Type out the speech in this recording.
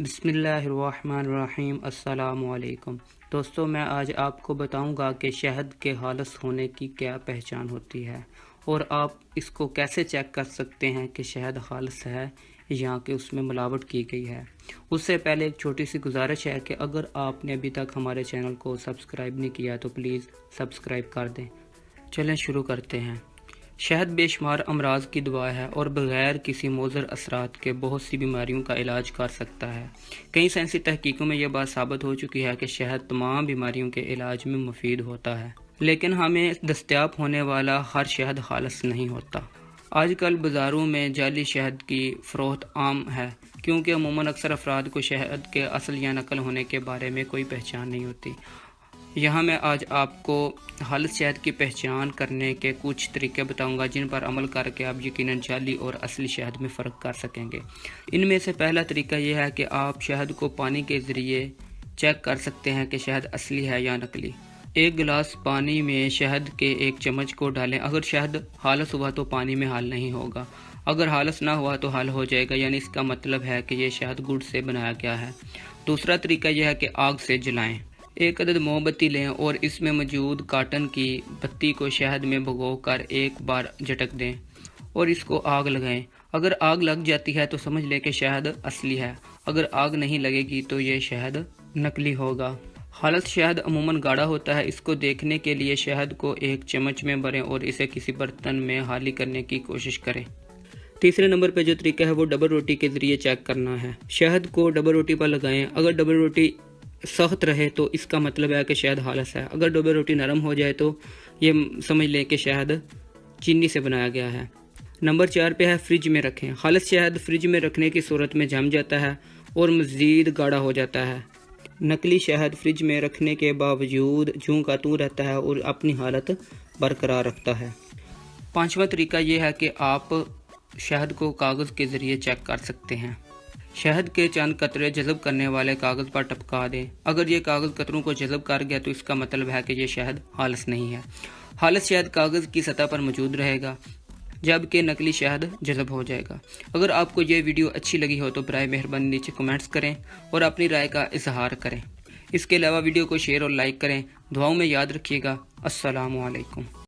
بسم اللہ الرحمن الرحیم۔ السلام علیکم دوستو، میں آج آپ کو بتاؤں گا کہ شہد کے خالص ہونے کی کیا پہچان ہوتی ہے اور آپ اس کو کیسے چیک کر سکتے ہیں کہ شہد خالص ہے یا کہ اس میں ملاوٹ کی گئی ہے۔ اس سے پہلے ایک چھوٹی سی گزارش ہے کہ اگر آپ نے ابھی تک ہمارے چینل کو سبسکرائب نہیں کیا تو پلیز سبسکرائب کر دیں۔ چلیں شروع کرتے ہیں۔ شہد بے شمار امراض کی دوا ہے اور بغیر کسی مضر اثرات کے بہت سی بیماریوں کا علاج کر سکتا ہے۔ کئی سائنسی تحقیقوں میں یہ بات ثابت ہو چکی ہے کہ شہد تمام بیماریوں کے علاج میں مفید ہوتا ہے، لیکن ہمیں دستیاب ہونے والا ہر شہد خالص نہیں ہوتا۔ آج کل بازاروں میں جعلی شہد کی فروخت عام ہے کیونکہ عموماً اکثر افراد کو شہد کے اصل یا نقل ہونے کے بارے میں کوئی پہچان نہیں ہوتی۔ یہاں میں آج آپ کو خالص شہد کی پہچان کرنے کے کچھ طریقے بتاؤں گا جن پر عمل کر کے آپ یقیناً جعلی اور اصلی شہد میں فرق کر سکیں گے۔ ان میں سے پہلا طریقہ یہ ہے کہ آپ شہد کو پانی کے ذریعے چیک کر سکتے ہیں کہ شہد اصلی ہے یا نقلی۔ ایک گلاس پانی میں شہد کے ایک چمچ کو ڈالیں۔ اگر شہد خالص ہوا تو پانی میں حل نہیں ہوگا، اگر خالص نہ ہوا تو حل ہو جائے گا، یعنی اس کا مطلب ہے کہ یہ شہد گڑ سے بنایا گیا ہے۔ دوسرا طریقہ یہ ہے کہ آگ سے جلائیں۔ ایک عدد موم بتی لیں اور اس میں موجود کاٹن کی پتی کو شہد میں بھگو کر ایک بار جھٹک دیں اور اس کو آگ لگائیں۔ اگر آگ لگ جاتی ہے تو سمجھ لیں کہ شہد اصلی ہے، اگر آگ نہیں لگے گی تو یہ شہد نقلی ہوگا۔ خالص شہد عموماً گاڑھا ہوتا ہے۔ اس کو دیکھنے کے لیے شہد کو ایک چمچ میں بھریں اور اسے کسی برتن میں خالی کرنے کی کوشش کریں۔ تیسرے نمبر پہ جو طریقہ ہے وہ ڈبل روٹی کے ذریعے چیک کرنا ہے۔ شہد کو ڈبل روٹی پر لگائیں۔ اگر ڈبل روٹی سخت رہے تو اس کا مطلب ہے کہ شہد خالص ہے، اگر ڈبل روٹی نرم ہو جائے تو یہ سمجھ لیں کہ شہد چینی سے بنایا گیا ہے۔ نمبر 4 پہ ہے فریج میں رکھیں۔ خالص شہد فریج میں رکھنے کی صورت میں جم جاتا ہے اور مزید گاڑھا ہو جاتا ہے۔ نقلی شہد فریج میں رکھنے کے باوجود جوں کا توں رہتا ہے اور اپنی حالت برقرار رکھتا ہے۔ پانچواں طریقہ یہ ہے کہ آپ شہد کو کاغذ کے ذریعے چیک کر سکتے ہیں۔ شہد کے چند قطرے جذب کرنے والے کاغذ پر ٹپکا دیں۔ اگر یہ کاغذ قطروں کو جذب کر گیا تو اس کا مطلب ہے کہ یہ شہد خالص نہیں ہے۔ خالص شہد کاغذ کی سطح پر موجود رہے گا جبکہ نقلی شہد جذب ہو جائے گا۔ اگر آپ کو یہ ویڈیو اچھی لگی ہو تو برائے مہربانی نیچے کمنٹس کریں اور اپنی رائے کا اظہار کریں۔ اس کے علاوہ ویڈیو کو شیئر اور لائک کریں۔ دعاؤں میں یاد رکھیے گا۔ السلام علیکم۔